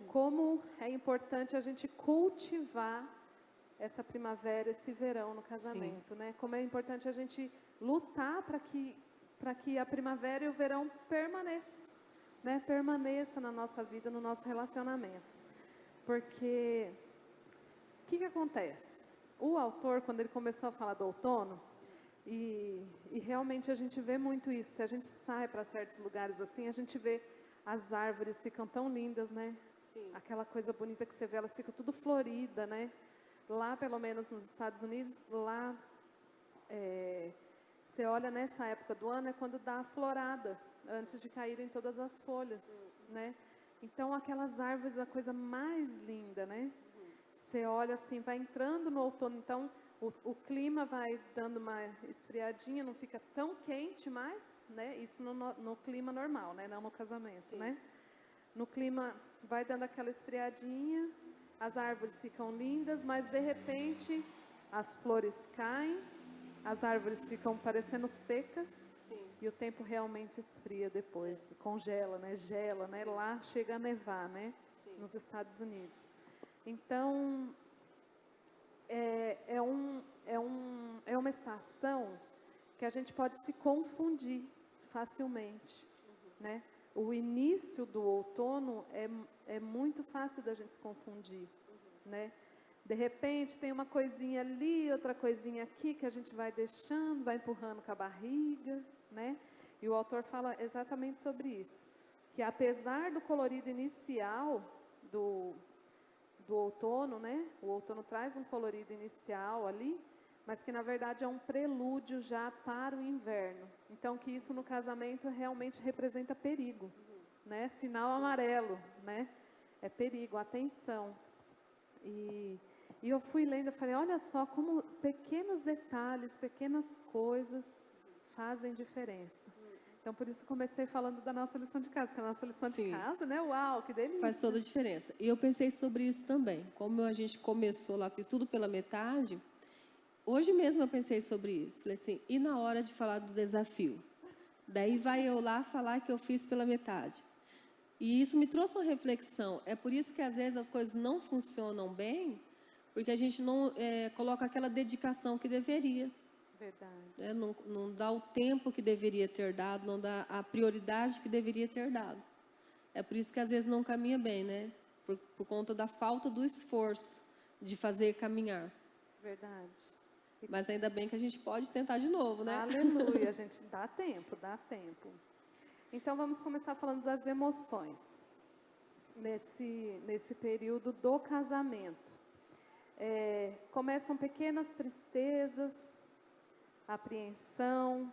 como é importante a gente cultivar essa primavera, esse verão no casamento, né? Como é importante a gente lutar para que a primavera e o verão permaneçam, né? Permaneça na nossa vida, no nosso relacionamento. Porque o que acontece? O autor, quando ele começou a falar do outono, e realmente a gente vê muito isso, se a gente sai para certos lugares assim, a gente vê as árvores ficam tão lindas, né? Sim. Aquela coisa bonita que você vê, elas ficam tudo florida, né? Lá, pelo menos nos Estados Unidos, lá você olha nessa época do ano, é quando dá a florada, antes de caírem todas as folhas, né? Então, aquelas árvores, a coisa mais linda, né? Você olha assim, vai entrando no outono, então o clima vai dando uma esfriadinha, não fica tão quente mais, né? Isso no clima normal, né? Não no casamento, né? No clima vai dando aquela esfriadinha, as árvores ficam lindas, mas de repente as flores caem, as árvores ficam parecendo secas. Sim. E o tempo realmente esfria depois, congela, né? Gela, né? Lá chega a nevar, né? Sim. Nos Estados Unidos. Então, é uma estação que a gente pode se confundir facilmente, né? O início do outono é muito fácil da gente se confundir, né? De repente tem uma coisinha ali, outra coisinha aqui que a gente vai deixando, vai empurrando com a barriga, né? E o autor fala exatamente sobre isso, que apesar do colorido inicial do outono, né? O outono traz um colorido inicial ali, mas que na verdade é um prelúdio já para o inverno. Então que isso no casamento realmente representa perigo, né? Sinal amarelo, né? É perigo, atenção. E eu fui lendo, eu falei, olha só como pequenos detalhes, pequenas coisas fazem diferença. Então, por isso comecei falando da nossa lição de casa, que a nossa lição de casa, né? Uau, que delícia! Faz toda a diferença. E eu pensei sobre isso também. Como a gente começou lá, fiz tudo pela metade, hoje mesmo eu pensei sobre isso. Falei assim, e na hora de falar do desafio? Daí vai eu lá falar que eu fiz pela metade. E isso me trouxe uma reflexão. É por isso que às vezes as coisas não funcionam bem, porque a gente não coloca aquela dedicação que deveria. Verdade. Não dá o tempo que deveria ter dado, não dá a prioridade que deveria ter dado. É por isso que às vezes não caminha bem, né? Por conta da falta do esforço de fazer caminhar. Verdade. Mas ainda bem que a gente pode tentar de novo, né? Aleluia, a gente dá tempo, dá tempo. Então vamos começar falando das emoções nesse período do casamento. Começam pequenas tristezas, apreensão,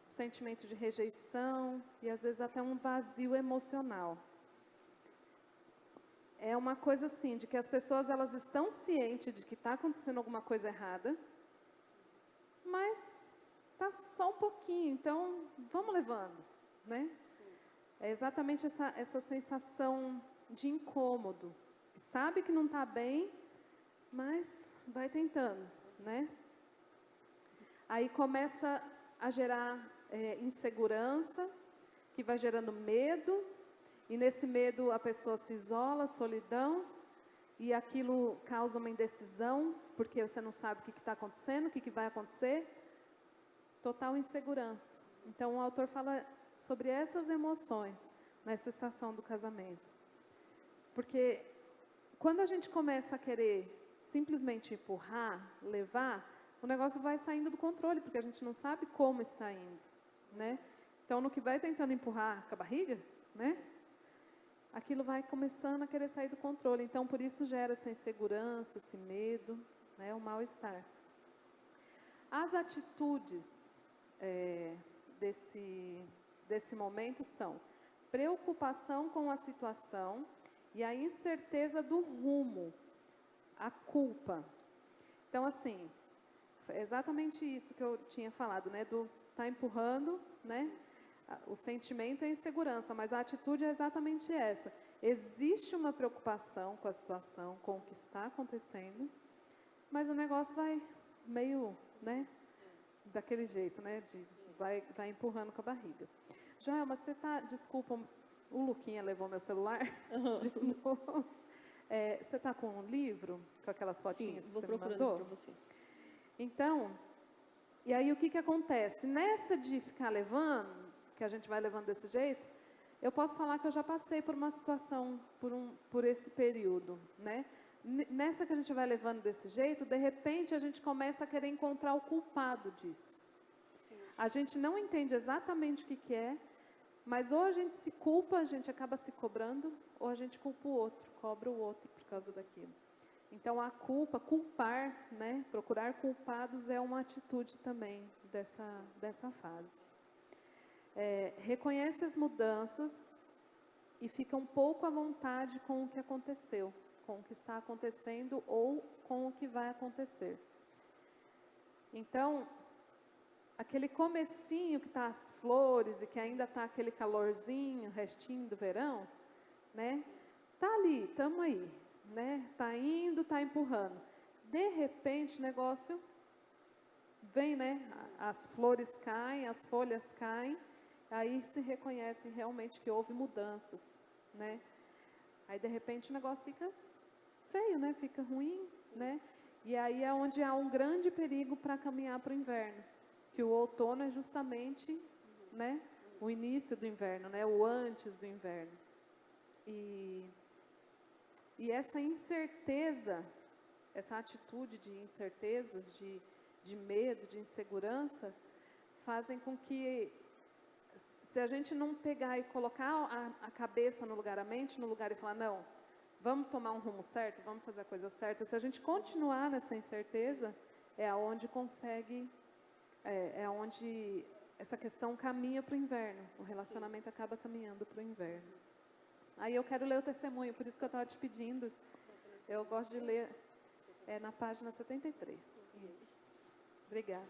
sentimento de rejeição e às vezes até um vazio emocional. É uma coisa assim, de que as pessoas elas estão cientes de que está acontecendo alguma coisa errada, mas tá só um pouquinho, então vamos levando, né? É exatamente essa sensação de incômodo. Sabe que não está bem, mas vai tentando, né? Aí começa a gerar insegurança, que vai gerando medo, e nesse medo a pessoa se isola, solidão, e aquilo causa uma indecisão, porque você não sabe o que está acontecendo, o que vai acontecer. Total insegurança. Então o autor fala sobre essas emoções nessa estação do casamento. Porque quando a gente começa a querer simplesmente empurrar, levar, o negócio vai saindo do controle, porque a gente não sabe como está indo, né? Então no que vai tentando empurrar com a barriga, né? Aquilo vai começando a querer sair do controle. Então por isso gera essa insegurança, esse medo, né? O mal-estar. As atitudes desse momento são preocupação com a situação e a incerteza do rumo, a culpa. Então, assim, é exatamente isso que eu tinha falado, né? Tá empurrando, né? O sentimento é insegurança, mas a atitude é exatamente essa. Existe uma preocupação com a situação, com o que está acontecendo, mas o negócio vai meio, né? Daquele jeito, né? Vai empurrando com a barriga. Joelma, você tá, desculpa O Luquinha levou meu celular de novo. Você está com um livro, com aquelas fotinhas Sim, que vou você me procurando mandou? para você. Então, e aí o que acontece? Nessa de ficar levando, que a gente vai levando desse jeito, eu posso falar que eu já passei por uma situação, por esse período, né? Nessa que a gente vai levando desse jeito, de repente a gente começa a querer encontrar o culpado disso. Sim. A gente não entende exatamente o que é, mas ou a gente se culpa, a gente acaba se cobrando, ou a gente culpa o outro, cobra o outro por causa daquilo. Então a culpa, culpar, né? Procurar culpados é uma atitude também dessa fase. Reconhece as mudanças e fica um pouco à vontade com o que aconteceu, com o que está acontecendo ou com o que vai acontecer. Então, aquele comecinho que está as flores e que ainda está aquele calorzinho, restinho do verão, né? Tá ali, estamos aí, né? Tá indo, tá empurrando. De repente o negócio vem, né? As flores caem, as folhas caem, aí se reconhece realmente que houve mudanças, né? Aí de repente o negócio fica feio, né? Fica ruim, né? E aí é onde há um grande perigo para caminhar para o inverno, que o outono é justamente, né? O início do inverno, né? O antes do inverno. E essa incerteza, essa atitude de incertezas, de medo, de insegurança, fazem com que, se a gente não pegar e colocar a cabeça no lugar, a mente no lugar e falar, não, vamos tomar um rumo certo, vamos fazer a coisa certa, se a gente continuar nessa incerteza, é aonde consegue, é onde essa questão caminha para o inverno, o relacionamento acaba caminhando para o inverno. Aí eu quero ler o testemunho, por isso que eu estava te pedindo. Eu gosto de ler na página 73. Obrigada.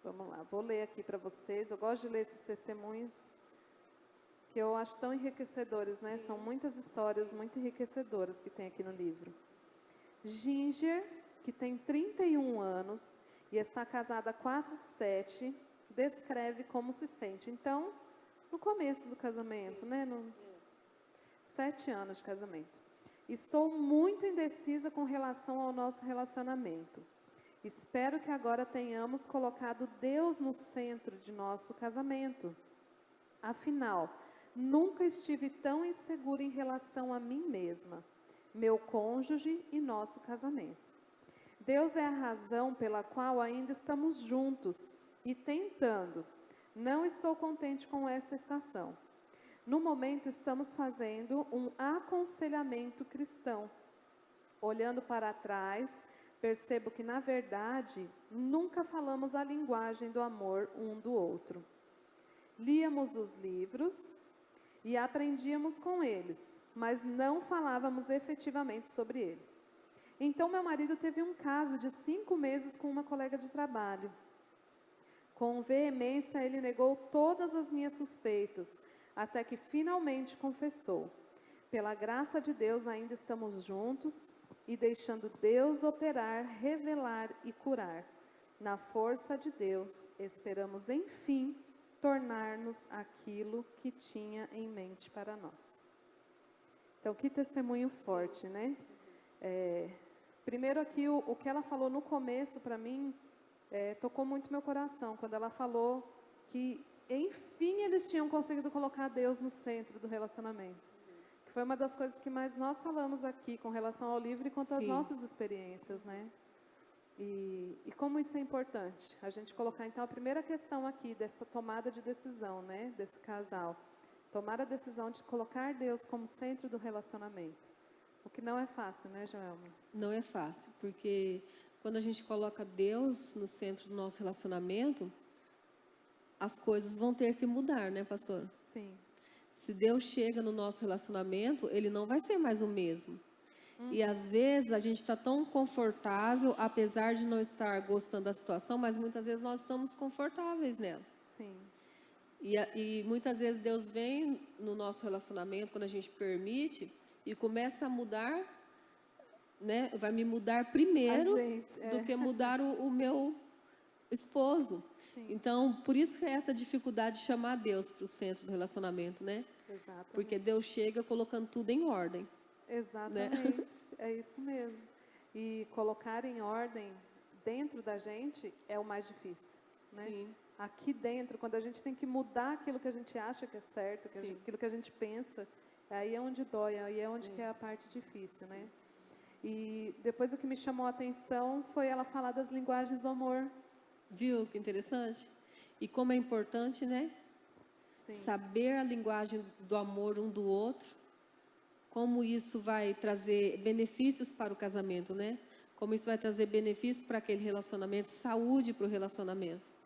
Vamos lá, vou ler aqui para vocês. Eu gosto de ler esses testemunhos que eu acho tão enriquecedores, né? São muitas histórias muito enriquecedoras que tem aqui no livro. Ginger, que tem 31 anos e está casada há quase 7, descreve como se sente. Então, no começo do casamento, né? 7 anos de casamento. Estou muito indecisa com relação ao nosso relacionamento. Espero que agora tenhamos colocado Deus no centro de nosso casamento. Afinal, nunca estive tão insegura em relação a mim mesma, meu cônjuge e nosso casamento. Deus é a razão pela qual ainda estamos juntos e tentando. Não estou contente com esta estação. No momento, estamos fazendo um aconselhamento cristão. Olhando para trás, percebo que, na verdade, nunca falamos a linguagem do amor um do outro. Líamos os livros e aprendíamos com eles, mas não falávamos efetivamente sobre eles. Então, meu marido teve um caso de 5 meses com uma colega de trabalho. Com veemência, ele negou todas as minhas suspeitas, até que finalmente confessou. Pela graça de Deus, ainda estamos juntos e deixando Deus operar, revelar e curar. Na força de Deus, esperamos, enfim, tornar-nos aquilo que tinha em mente para nós. Então, que testemunho forte, né? Primeiro aqui, o que ela falou no começo, para mim, tocou muito meu coração, quando ela falou que, enfim, eles tinham conseguido colocar Deus no centro do relacionamento. Que foi uma das coisas que mais nós falamos aqui, com relação ao livro e quanto às nossas experiências, né? E como isso é importante, a gente colocar, então, a primeira questão aqui, dessa tomada de decisão, né? Desse casal. Tomar a decisão de colocar Deus como centro do relacionamento. O que não é fácil, né, Joelma? Não é fácil, porque quando a gente coloca Deus no centro do nosso relacionamento, as coisas vão ter que mudar, né, pastor? Sim. Se Deus chega no nosso relacionamento, ele não vai ser mais o mesmo. E às vezes a gente está tão confortável, apesar de não estar gostando da situação, mas muitas vezes nós estamos confortáveis nela. Sim. E muitas vezes Deus vem no nosso relacionamento, quando a gente permite, e começa a mudar, né? Vai me mudar primeiro do que mudar o meu esposo. Sim. Então, por isso que é essa dificuldade de chamar Deus para o centro do relacionamento, né? Exatamente. Porque Deus chega colocando tudo em ordem. Exatamente, é isso mesmo. E colocar em ordem dentro da gente é o mais difícil, né? Sim. Aqui dentro, quando a gente tem que mudar aquilo que a gente acha que é certo, aquilo que a gente pensa, aí é onde dói, aí é onde que é a parte difícil, né? E depois o que me chamou a atenção foi ela falar das linguagens do amor. Viu que interessante? E como é importante, né? Sim. Saber a linguagem do amor um do outro, como isso vai trazer benefícios para o casamento, né? Como isso vai trazer benefícios para aquele relacionamento, saúde para o relacionamento.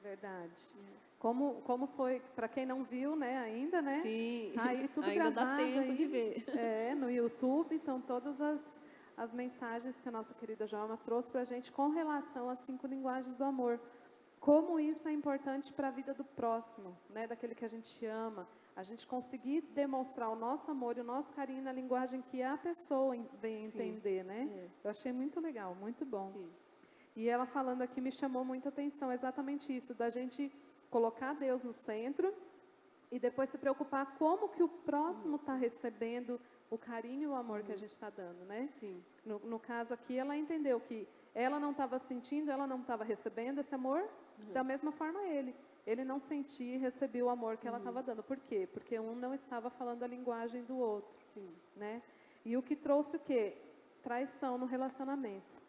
Verdade. Como foi, para quem não viu, né, ainda, né? Sim, Tá aí tudo ainda gravado dá tempo aí, de ver. no YouTube, então todas as mensagens que a nossa querida Joelma trouxe para a gente com relação às 5 linguagens do amor. Como isso é importante para a vida do próximo, né, daquele que a gente ama. A gente conseguir demonstrar o nosso amor e o nosso carinho na linguagem que a pessoa vem entender, né? Eu achei muito legal, muito bom. Sim. E ela falando aqui me chamou muita atenção, exatamente isso, da gente colocar Deus no centro e depois se preocupar como que o próximo está recebendo o carinho e o amor que a gente está dando, né? Sim. No caso aqui, ela entendeu que ela não estava sentindo, ela não estava recebendo esse amor, da mesma forma ele. Ele não sentia e recebia o amor que ela estava dando. Por quê? Porque um não estava falando a linguagem do outro, né? E o que trouxe o quê? Traição no relacionamento.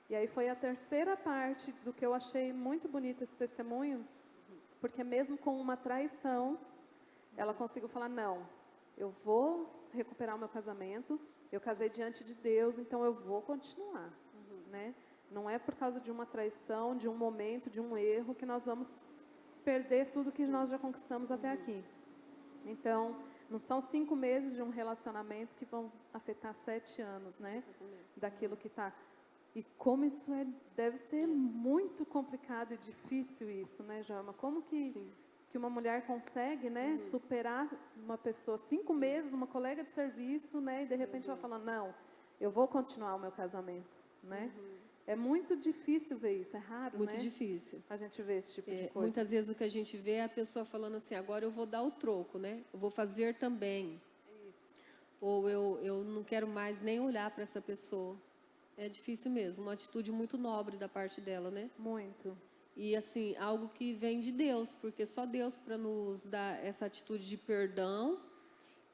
E aí foi a terceira parte do que eu achei muito bonito esse testemunho, porque mesmo com uma traição, ela conseguiu falar, não, eu vou recuperar o meu casamento, eu casei diante de Deus, então eu vou continuar, né? Não é por causa de uma traição, de um momento, de um erro, que nós vamos perder tudo que nós já conquistamos até aqui. Então, não são 5 meses de um relacionamento que vão afetar 7 anos, né? Daquilo que está... E como isso deve ser muito complicado e difícil isso, né, Joelma? Como que uma mulher consegue, né, superar uma pessoa, 5 meses, uma colega de serviço, né, e de repente ela fala, não, eu vou continuar o meu casamento, né? É muito difícil ver isso, é raro, Muito né? difícil. A gente vê esse tipo de coisa. Muitas vezes o que a gente vê é a pessoa falando assim, agora eu vou dar o troco, né? Eu vou fazer também. Isso. Ou eu não quero mais nem olhar para essa pessoa. É difícil mesmo, uma atitude muito nobre da parte dela, né? Muito. E assim, algo que vem de Deus, porque só Deus para nos dar essa atitude de perdão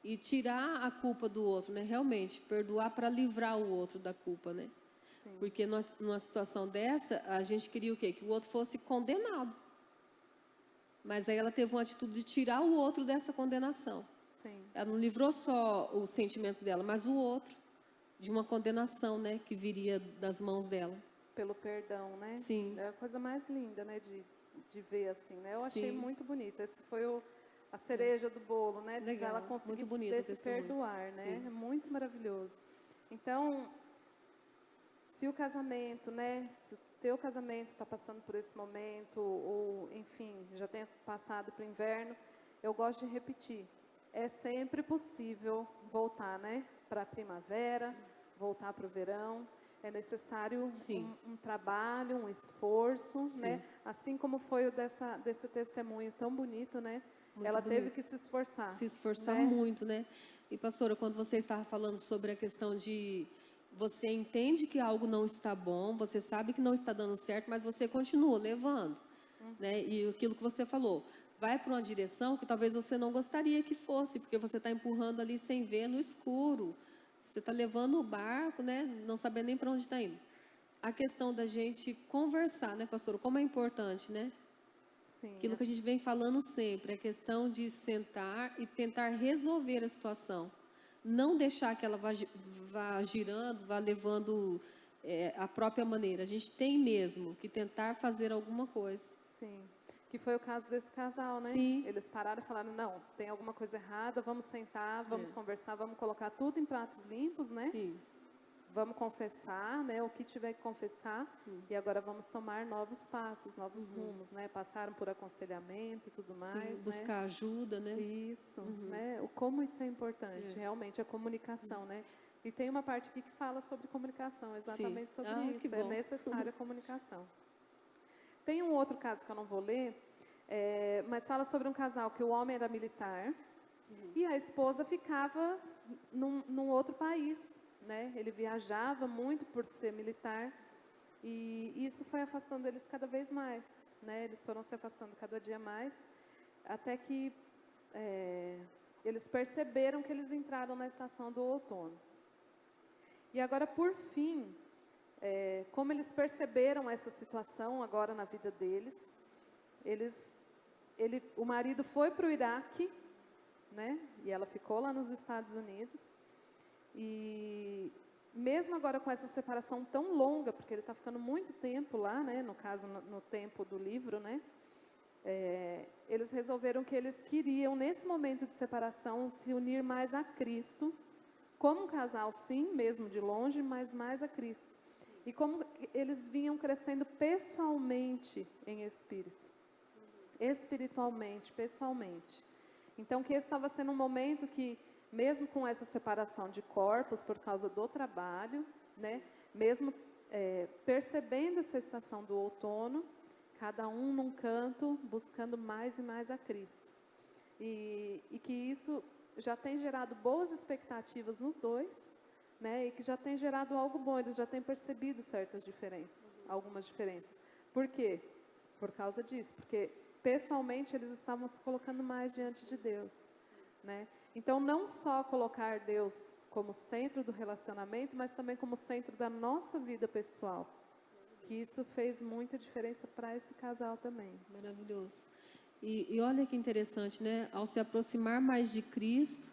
e tirar a culpa do outro, né? Realmente, perdoar para livrar o outro da culpa, né? Sim. Porque numa situação dessa, a gente queria o quê? Que o outro fosse condenado. Mas aí ela teve uma atitude de tirar o outro dessa condenação. Sim. Ela não livrou só os sentimentos dela, mas o outro de uma condenação, né, que viria das mãos dela. Pelo perdão, né? Sim. É a coisa mais linda, né, de ver assim, né? Eu achei Sim. muito bonito. Esse foi a cereja do bolo, né? Legal. Ela conseguir Muito bonito o desse testemunho. perdoar, né? Sim. É muito maravilhoso. Então, se o casamento, né? Se o teu casamento está passando por esse momento, ou enfim, já tenha passado para o inverno, eu gosto de repetir. É sempre possível voltar, né? Para a primavera, voltar para o verão. É necessário um trabalho, um esforço, né? Assim como foi o desse testemunho tão bonito, né? Muito Ela teve bonito. que se esforçar. Se esforçar né? muito, né? E pastora, quando você estava falando sobre a questão de você entende que algo não está bom, você sabe que não está dando certo, mas você continua levando, né? E aquilo que você falou, vai para uma direção que talvez você não gostaria que fosse, porque você está empurrando ali sem ver no escuro. Você está levando o barco, né? Não sabendo nem para onde está indo. A questão da gente conversar, né, pastor? Como é importante, né? Sim. Aquilo que a gente vem falando sempre, a questão de sentar e tentar resolver a situação. Não deixar que ela vá girando, vá levando a própria maneira. A gente tem mesmo que tentar fazer alguma coisa. Sim. Que foi o caso desse casal, né? Sim. Eles pararam e falaram, não, tem alguma coisa errada, vamos sentar, vamos conversar, vamos colocar tudo em pratos limpos, né? Sim. Vamos confessar, né? O que tiver que confessar. E agora vamos tomar novos passos, novos rumos, né? Passaram por aconselhamento e tudo mais, buscar ajuda, né? Isso, né? Como isso é importante, realmente, a comunicação, né? E tem uma parte aqui que fala sobre comunicação, exatamente sobre isso. É necessária a comunicação. Tem um outro caso que eu não vou ler, mas fala sobre um casal que o homem era militar e a esposa ficava num outro país, né? Ele viajava muito por ser militar e isso foi afastando eles cada vez mais, né? Eles foram se afastando cada dia mais, até que eles perceberam que eles entraram na estação do outono. E agora, por fim, como eles perceberam essa situação agora na vida deles, o marido foi para o Iraque, né? E ela ficou lá nos Estados Unidos. E mesmo agora com essa separação tão longa, porque ele está ficando muito tempo lá, né? No caso, no tempo do livro, né? Eles resolveram que eles queriam, nesse momento de separação, se unir mais a Cristo, como um casal, sim, mesmo de longe, mas mais a Cristo. E como eles vinham crescendo pessoalmente em espírito. Espiritualmente, pessoalmente. Então, que esse estava sendo um momento que, mesmo com essa separação de corpos por causa do trabalho, né, mesmo percebendo essa estação do outono, cada um num canto, buscando mais e mais a Cristo. E que isso já tem gerado boas expectativas nos dois, né, e que já tem gerado algo bom, eles já têm percebido certas diferenças, algumas diferenças. Por quê? Por causa disso, porque pessoalmente eles estavam se colocando mais diante de Deus, né? Então, não só colocar Deus como centro do relacionamento, mas também como centro da nossa vida pessoal, que isso fez muita diferença para esse casal também. Maravilhoso. E olha que interessante, né? Ao se aproximar mais de Cristo,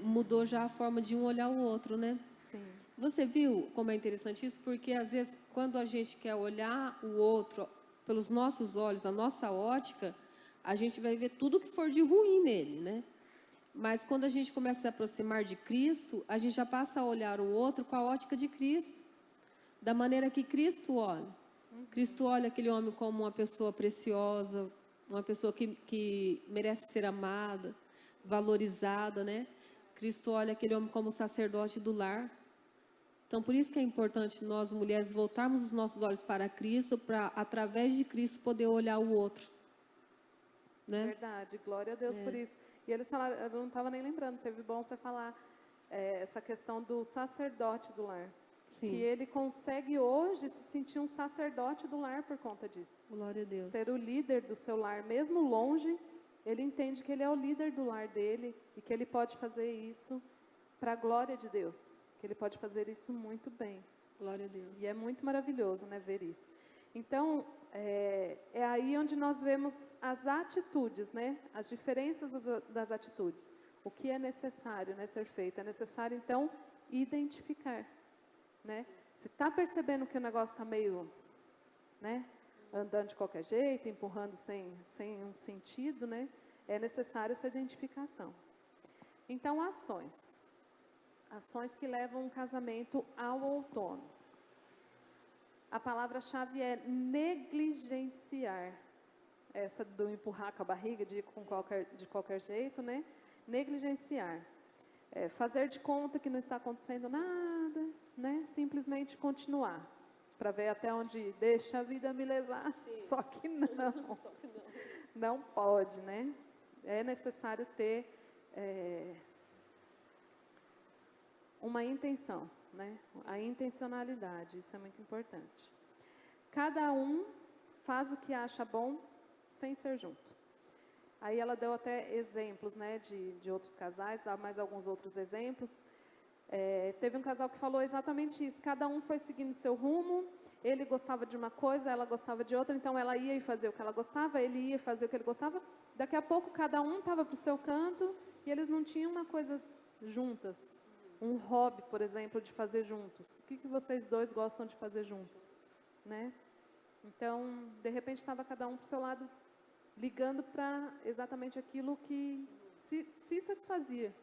mudou já a forma de um olhar o outro, né? Sim. Você viu como é interessante isso? Porque às vezes quando a gente quer olhar o outro pelos nossos olhos, a nossa ótica, a gente vai ver tudo que for de ruim nele, né? Mas quando a gente começa a se aproximar de Cristo, a gente já passa a olhar o outro com a ótica de Cristo, da maneira que Cristo olha. Cristo olha aquele homem como uma pessoa preciosa, uma pessoa que merece ser amada, valorizada, né? Cristo olha aquele homem como sacerdote do lar. Então, por isso que é importante nós, mulheres, voltarmos os nossos olhos para Cristo, para, através de Cristo, poder olhar o outro. Né? Verdade, glória a Deus por isso. E eles falaram, eu não estava nem lembrando, teve bom você falar essa questão do sacerdote do lar. Sim. Que ele consegue hoje se sentir um sacerdote do lar por conta disso. Glória a Deus. Ser o líder do seu lar, mesmo longe, ele entende que ele é o líder do lar dele e que ele pode fazer isso para a glória de Deus. Que ele pode fazer isso muito bem. Glória a Deus. E é muito maravilhoso, né, ver isso. Então, é aí onde nós vemos as atitudes, né, as diferenças das atitudes. O que é necessário, né, ser feito? É necessário, então, identificar. Né? Se está percebendo que o negócio está meio, né, andando de qualquer jeito, empurrando sem um sentido, né, é necessária essa identificação. Então, ações que levam um casamento ao outono. A palavra-chave é negligenciar. Essa do empurrar com a barriga de qualquer jeito, né? Negligenciar. Fazer de conta que não está acontecendo nada, né? Simplesmente continuar, para ver até onde deixa a vida me levar. Sim. Só que não. Só que não pode, né? É necessário ter uma intenção, né? A intencionalidade, isso é muito importante. Cada um faz o que acha bom sem ser junto. Aí ela deu até exemplos, né, de outros casais, dá mais alguns outros exemplos. Teve um casal que falou exatamente isso. Cada um foi seguindo o seu rumo. Ele gostava de uma coisa, ela gostava de outra. Então ela ia fazer o que ela gostava, ele ia fazer o que ele gostava. Daqui a pouco cada um estava para o seu canto e eles não tinham uma coisa juntas. Um hobby, por exemplo, de fazer juntos. O que vocês dois gostam de fazer juntos, né? Então, de repente estava cada um para o seu lado, ligando para exatamente aquilo que se satisfazia.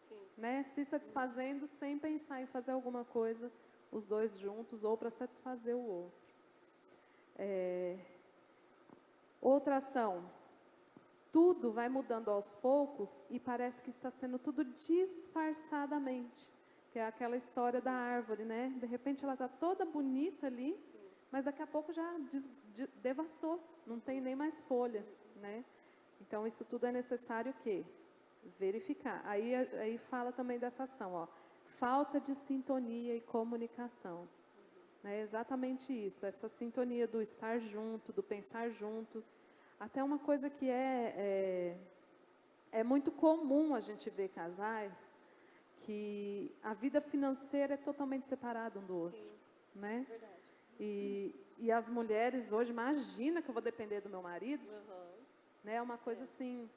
Sim. Né? Se satisfazendo sem pensar em fazer alguma coisa, os dois juntos, ou para satisfazer o outro. Outra ação. Tudo vai mudando aos poucos e parece que está sendo tudo disfarçadamente. Que é aquela história da árvore, né? De repente ela está toda bonita ali, sim, mas daqui a pouco já devastou, não tem nem mais folha, né? Então, isso tudo é necessário o quê? Verificar. Aí fala também dessa ação, ó, falta de sintonia e comunicação. É exatamente isso, essa sintonia do estar junto, do pensar junto. Até uma coisa que é muito comum a gente ver casais que a vida financeira é totalmente separada um do outro. Sim, né? Verdade. E as mulheres hoje, imagina que eu vou depender do meu marido. Uhum. Né? É uma coisa assim,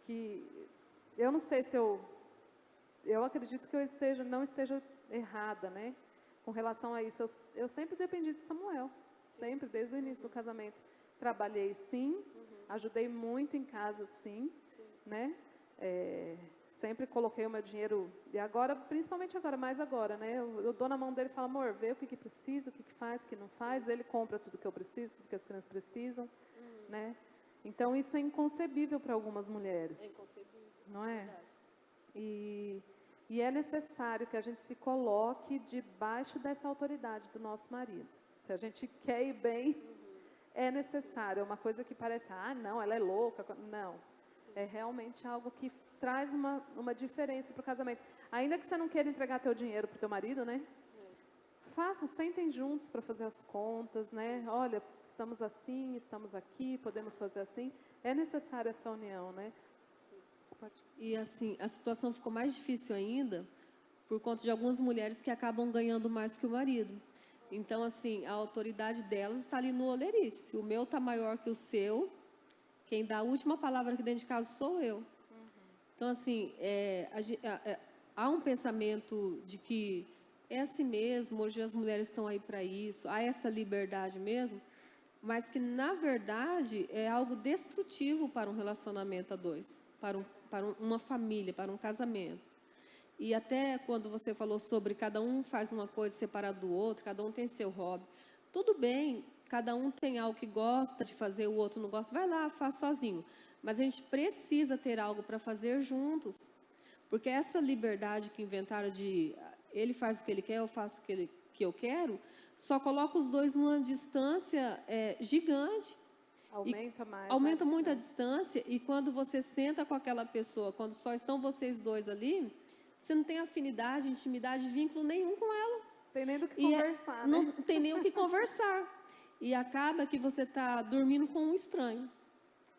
que eu não sei se eu acredito que eu não esteja errada, né? Com relação a isso, eu sempre dependi de Samuel, sempre, desde o início do casamento. Trabalhei sim, ajudei muito em casa sim, né? Sempre coloquei o meu dinheiro, e agora, principalmente agora, mais agora, né? Eu dou na mão dele e falo, amor, vê o que precisa, o que faz, o que não faz. Ele compra tudo que eu preciso, tudo que as crianças precisam, né? Então, isso é inconcebível para algumas mulheres. É inconcebível. Não é? Verdade. E é necessário que a gente se coloque debaixo dessa autoridade do nosso marido. Se a gente quer ir bem, é necessário. É uma coisa que parece, não, ela é louca. Não. Sim. É realmente algo que traz uma diferença para o casamento. Ainda que você não queira entregar teu dinheiro para o teu marido, né? Façam, sentem juntos para fazer as contas, né? Olha, estamos assim, estamos aqui, podemos fazer assim. É necessária essa união, né? E assim, a situação ficou mais difícil ainda por conta de algumas mulheres que acabam ganhando mais que o marido. Então, assim, a autoridade delas está ali no olerite. Se o meu está maior que o seu, quem dá a última palavra aqui dentro de casa sou eu. Então, assim, há um pensamento de que é assim mesmo, hoje as mulheres estão aí para isso, há essa liberdade mesmo, mas que, na verdade, é algo destrutivo para um relacionamento a dois, para uma família, para um casamento. E até quando você falou sobre cada um faz uma coisa separada do outro, cada um tem seu hobby, tudo bem, cada um tem algo que gosta de fazer, o outro não gosta, vai lá, faz sozinho. Mas a gente precisa ter algo para fazer juntos, porque essa liberdade que inventaram de ele faz o que ele quer, eu faço o que eu quero, só coloca os dois numa distância gigante. Aumenta muito a distância, e quando você senta com aquela pessoa, quando só estão vocês dois ali, você não tem afinidade, intimidade, vínculo nenhum com ela. Tem nem do que conversar, né? Não tem nem o que conversar. E acaba que você está dormindo com um estranho.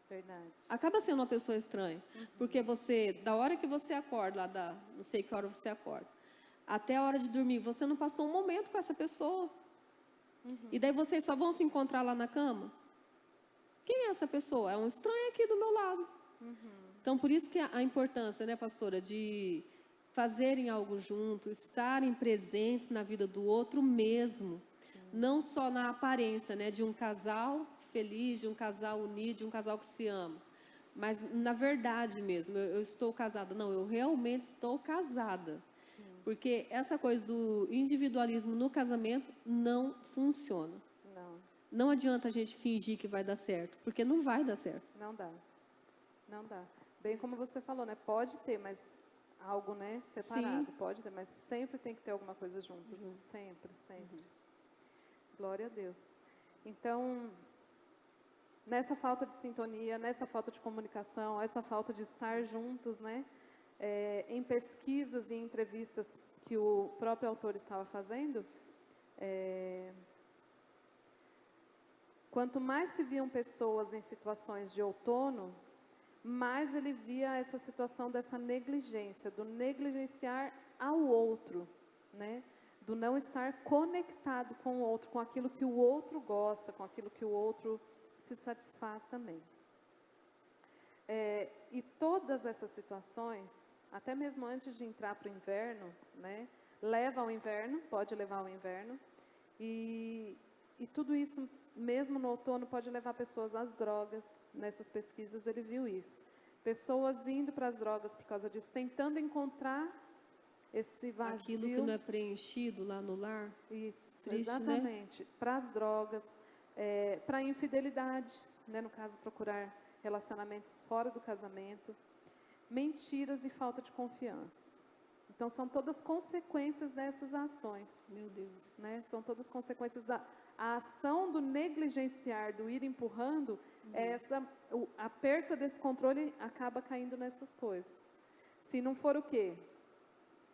Verdade. Acaba sendo uma pessoa estranha. Porque você, da hora que você acorda, não sei que hora você acorda, até a hora de dormir, você não passou um momento com essa pessoa. E daí vocês só vão se encontrar lá na cama? Quem é essa pessoa? É um estranho aqui do meu lado. Então, por isso que a importância, né, pastora, de fazerem algo junto, estarem presentes na vida do outro mesmo. Sim. Não só na aparência, né, de um casal feliz, de um casal unido, de um casal que se ama. Mas na verdade mesmo, eu estou casada. Não, eu realmente estou casada. Sim. Porque essa coisa do individualismo no casamento não funciona. Não adianta a gente fingir que vai dar certo, porque não vai dar certo. Não dá. Não dá. Bem como você falou, né? Pode ter, mas algo, né, separado. Sim. Pode ter, mas sempre tem que ter alguma coisa juntos, né? Sempre, sempre. Glória a Deus. Então, nessa falta de sintonia, nessa falta de comunicação, essa falta de estar juntos, né? Em pesquisas e entrevistas que o próprio autor estava fazendo, quanto mais se viam pessoas em situações de outono, mais ele via essa situação dessa negligência, do negligenciar ao outro, né? Do não estar conectado com o outro, com aquilo que o outro gosta, com aquilo que o outro se satisfaz também. E todas essas situações, até mesmo antes de entrar para o inverno, né? Leva ao inverno, pode levar ao inverno, e tudo isso, mesmo no outono, pode levar pessoas às drogas. Nessas pesquisas ele viu isso. Pessoas indo para as drogas por causa disso, tentando encontrar esse vazio. Aquilo que não é preenchido lá no lar. Isso, triste, exatamente. Né? Para as drogas, para a infidelidade, né? No caso, procurar relacionamentos fora do casamento. Mentiras e falta de confiança. Então, são todas consequências dessas ações. Meu Deus. Né? São todas consequências a ação do negligenciar, do ir empurrando, a perca desse controle acaba caindo nessas coisas. Se não for o quê?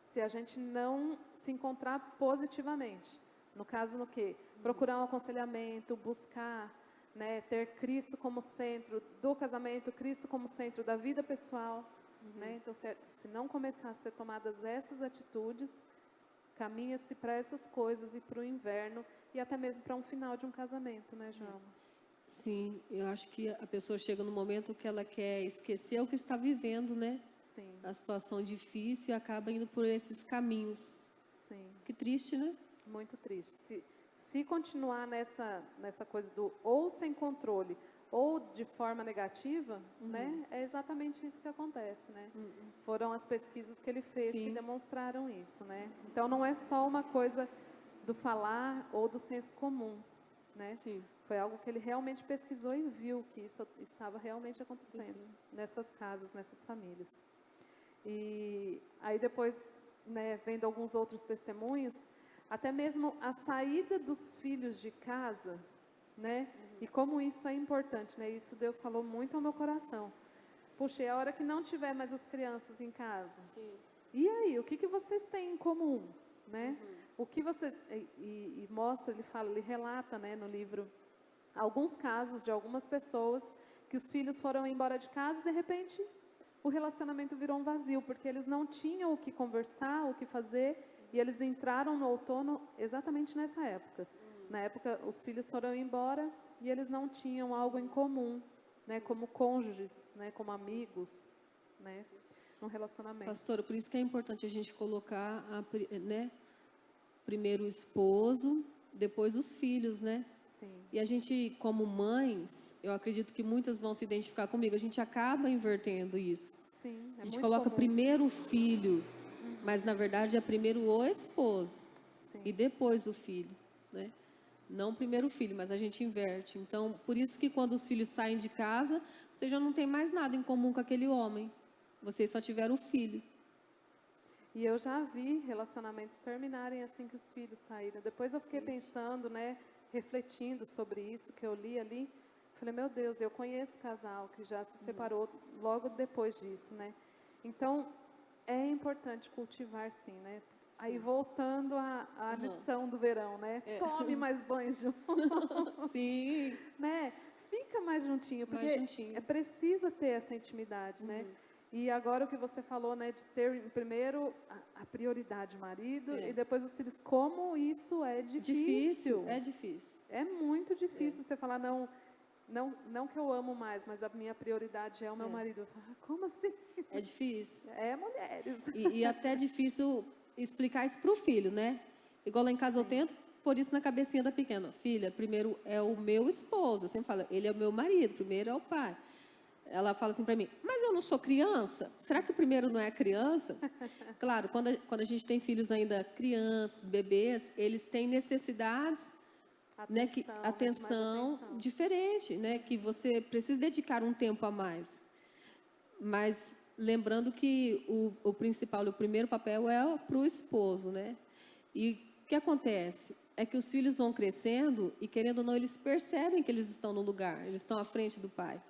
Se a gente não se encontrar positivamente. No caso, no quê? Procurar um aconselhamento, buscar, né, ter Cristo como centro do casamento, Cristo como centro da vida pessoal. Né? Então, se não começar a ser tomadas essas atitudes, caminha-se para essas coisas e para o inverno e até mesmo para um final de um casamento, né, João? Sim, eu acho que a pessoa chega no momento que ela quer esquecer o que está vivendo, né? Sim. A situação difícil e acaba indo por esses caminhos. Sim. Que triste, né? Muito triste. Se continuar nessa coisa do ou sem controle ou de forma negativa, né? É exatamente isso que acontece, né? Foram as pesquisas que ele fez que demonstraram isso, né? Então não é só uma coisa do falar ou do senso comum, né? Sim. Foi algo que ele realmente pesquisou e viu que isso estava realmente acontecendo nessas casas, nessas famílias. E aí depois, né, vendo alguns outros testemunhos, até mesmo a saída dos filhos de casa, né? E como isso é importante, né? Isso Deus falou muito ao meu coração. Puxa, é a hora que não tiver mais as crianças em casa. Sim. E aí, o que vocês têm em comum, né? O que vocês... E mostra, ele fala, ele relata, né, no livro, alguns casos de algumas pessoas que os filhos foram embora de casa e, de repente, o relacionamento virou um vazio, porque eles não tinham o que conversar, o que fazer, e eles entraram no outono exatamente nessa época. Na época, os filhos foram embora e eles não tinham algo em comum, né, como cônjuges, né, como amigos, né, num relacionamento. Pastora, por isso que é importante a gente colocar, né, primeiro o esposo, depois os filhos, né? Sim. E a gente, como mães, eu acredito que muitas vão se identificar comigo, a gente acaba invertendo isso. Sim, A gente coloca primeiro o filho, mas na verdade é primeiro o esposo. Sim. E depois o filho, né? Não primeiro o filho, mas a gente inverte. Então, por isso que quando os filhos saem de casa, você já não tem mais nada em comum com aquele homem. Vocês só tiveram o filho. E eu já vi relacionamentos terminarem assim que os filhos saíram. Depois eu fiquei pensando, né, refletindo sobre isso que eu li ali. Falei, meu Deus, eu conheço casal que já se separou logo depois disso, né? Então, é importante cultivar sim, né? Aí voltando à lição do verão, né? Tome mais banho junto. Sim. Né? Fica mais juntinho, porque juntinho. precisa ter essa intimidade, né? E agora o que você falou, né, de ter primeiro a prioridade marido e depois os filhos, como isso é difícil. É difícil. É muito difícil você falar, não que eu amo mais, mas a minha prioridade é o meu marido. Eu falo, como assim? É difícil. É mulheres. E até é difícil explicar isso para o filho, né? Igual lá em casa eu tento pôr isso na cabecinha da pequena. Filha, primeiro é o meu esposo. Eu sempre falo, ele é o meu marido, primeiro é o pai. Ela fala assim para mim, mas eu não sou criança? Será que o primeiro não é a criança? Claro, quando a gente tem filhos ainda crianças, bebês, eles têm necessidades, atenção diferente, né? Que você precisa dedicar um tempo a mais. Mas lembrando que o principal, o primeiro papel é para o esposo, né? E o que acontece? É que os filhos vão crescendo e, querendo ou não, eles percebem que eles estão no lugar, eles estão à frente do pai.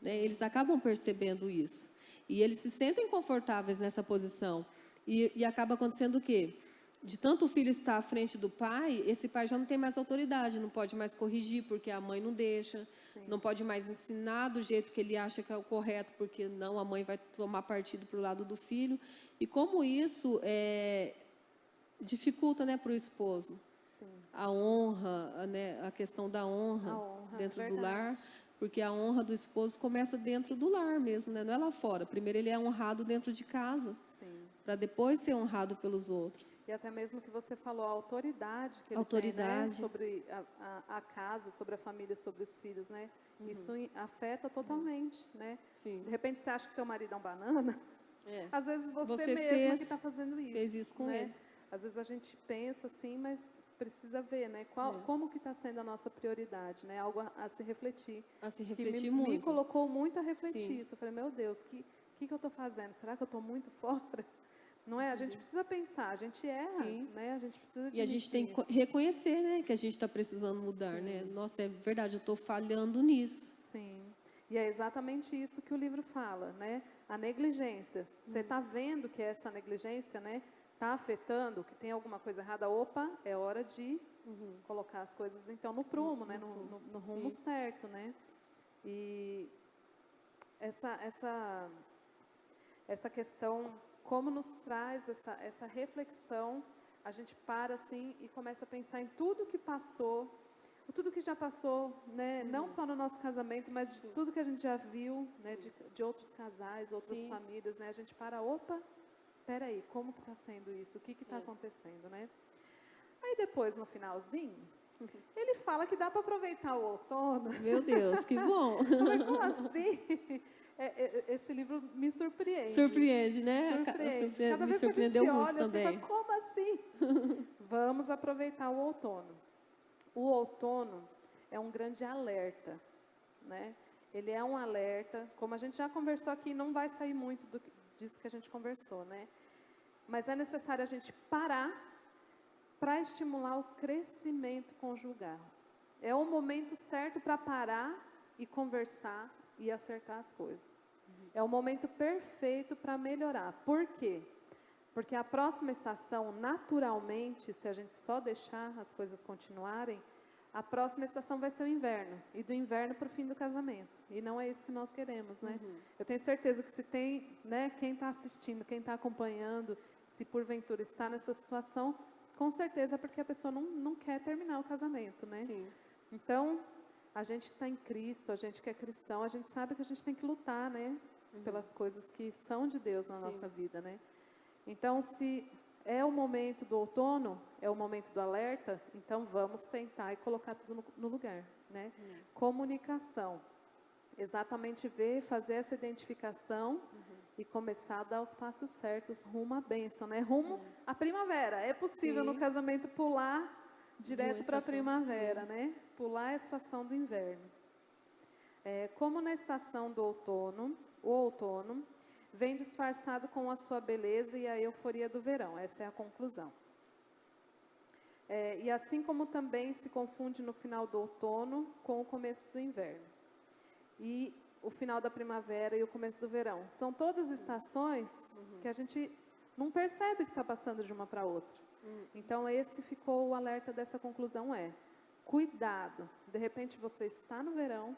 Né? Eles acabam percebendo isso. E eles se sentem confortáveis nessa posição. E acaba acontecendo o quê? De tanto o filho estar à frente do pai, esse pai já não tem mais autoridade, não pode mais corrigir porque a mãe não deixa, não pode mais ensinar do jeito que ele acha que é o correto, porque não, a mãe vai tomar partido para o lado do filho. E como isso dificulta, né, para o esposo a honra, né, a questão da honra dentro do lar, porque a honra do esposo começa dentro do lar mesmo, né? Não é lá fora. Primeiro ele é honrado dentro de casa, para depois ser honrado pelos outros. E até mesmo que você falou, a autoridade que ele tem, né? Sobre a casa, sobre a família, sobre os filhos, né? Isso afeta totalmente, né? Sim. De repente você acha que teu marido é um banana, às vezes você mesma que está fazendo isso. Fez isso com ele. Às vezes a gente pensa assim, mas precisa ver, né? Como que está sendo a nossa prioridade, né? Algo a se refletir. A se refletir que muito. Me colocou muito a refletir isso. Eu falei, meu Deus, que eu estou fazendo? Será que eu estou muito fora? Não é? A gente precisa pensar, a gente erra, Sim. né? A gente precisa E a gente tem que isso. reconhecer, né, que a gente está precisando mudar, né? Nossa, é verdade, eu estou falhando nisso. Sim. E é exatamente isso que o livro fala, né? A negligência. Você está vendo que essa negligência, né, está afetando, que tem alguma coisa errada. Opa, é hora de colocar as coisas então no prumo, né? No rumo certo, né? E essa questão, como nos traz essa reflexão, a gente para assim e começa a pensar em tudo que passou, tudo que já passou, né? Não só no nosso casamento, mas de tudo que a gente já viu, né? De outros casais, outras famílias, né? A gente para, opa, peraí, como que está sendo isso? O que está acontecendo, né? Aí depois, no finalzinho, ele fala que dá para aproveitar o outono. Meu Deus, que bom. Mas como assim? Esse livro me surpreende. Surpreende, né? Surpreende. Cada Me vez que a gente surpreendeu muito olha, você também. fala, como assim? Vamos aproveitar o outono. O outono é um grande alerta, né? Ele é um alerta, como a gente já conversou aqui, não vai sair muito disso que a gente conversou, né? Mas é necessário a gente parar para estimular o crescimento conjugal. É o momento certo para parar e conversar e acertar as coisas. É o momento perfeito para melhorar. Por quê? Porque a próxima estação, naturalmente, se a gente só deixar as coisas continuarem, a próxima estação vai ser o inverno. E do inverno para o fim do casamento. E não é isso que nós queremos, né? Eu tenho certeza que se tem, né, quem está assistindo, quem está acompanhando, se porventura está nessa situação, com certeza é porque a pessoa não quer terminar o casamento, né? Sim. Então, a gente que está em Cristo, a gente que é cristão, a gente sabe que a gente tem que lutar, né? Pelas coisas que são de Deus na nossa vida, né? Então, se é o momento do outono, é o momento do alerta, então vamos sentar e colocar tudo no lugar, né? Comunicação. Exatamente ver, fazer essa identificação e começar a dar os passos certos rumo à bênção, né? Rumo à primavera. É possível no casamento pular direto para a primavera, né? Pular a estação do inverno. Como na estação do outono, o outono vem disfarçado com a sua beleza e a euforia do verão. Essa é a conclusão. E assim como também se confunde no final do outono com o começo do inverno. E o final da primavera e o começo do verão. São todas estações que a gente não percebe que está passando de uma para outra. Então, esse ficou o alerta dessa conclusão cuidado. De repente, você está no verão,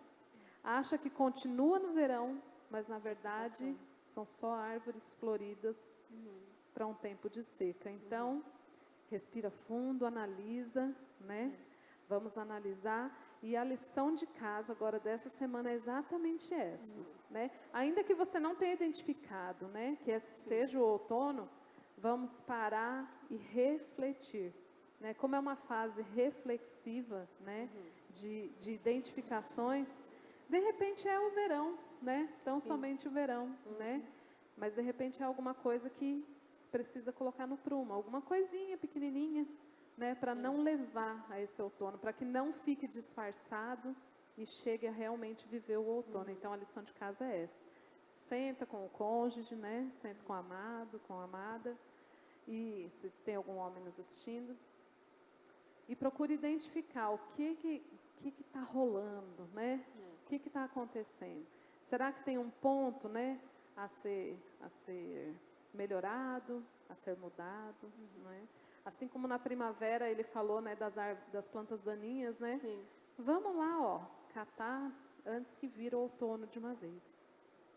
acha que continua no verão, mas, na verdade, são só árvores floridas para um tempo de seca. Então, respira fundo, analisa, né? Vamos analisar. E a lição de casa agora dessa semana é exatamente essa, né? Ainda que você não tenha identificado, né, que esse seja o outono, vamos parar e refletir, né? Como é uma fase reflexiva, né, de identificações, de repente é o verão, né? Tão somente o verão, né? Mas de repente é alguma coisa que precisa colocar no prumo, alguma coisinha pequenininha, né, para não levar a esse outono, para que não fique disfarçado e chegue a realmente viver o outono. Então, a lição de casa é essa. Senta com o cônjuge, né, senta com o amado, com a amada, e se tem algum homem nos assistindo, e procure identificar o que está rolando, né, o que está acontecendo. Será que tem um ponto, né, a ser melhorado, a ser mudado, né? Assim como na primavera ele falou, né, das plantas daninhas, né? Sim. Vamos lá, ó, catar antes que vira o outono de uma vez,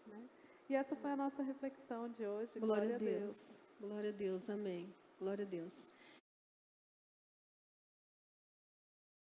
né? E essa foi a nossa reflexão de hoje. Glória a Deus. Glória a Deus, amém. Glória a Deus.